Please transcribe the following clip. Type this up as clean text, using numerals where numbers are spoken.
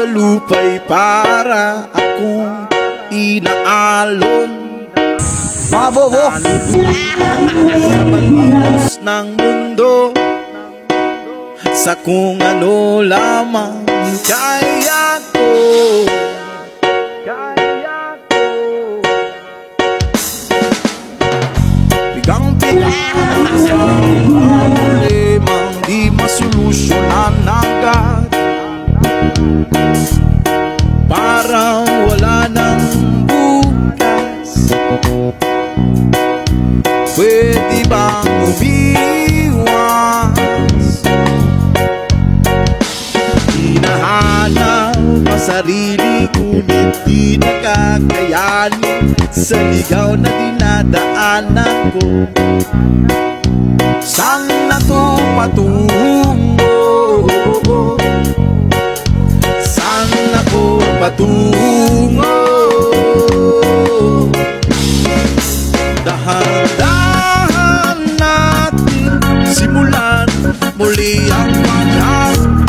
lupa'y para akong inaalon. Mabobo Sa ng mundo, sa kung ano lamang kaya ko. Bigang-bigang sa problemang di masolusyonan agad, parang wala nang bukas. Pwede bang umiwas? Hinahanap ang sarili, ngunit di nakakayanin sa ligaw na dinadaanan ko. Saan na to patungo? Saan ako patungo? Dahan-dahan natin simulan muli ang paghahanap.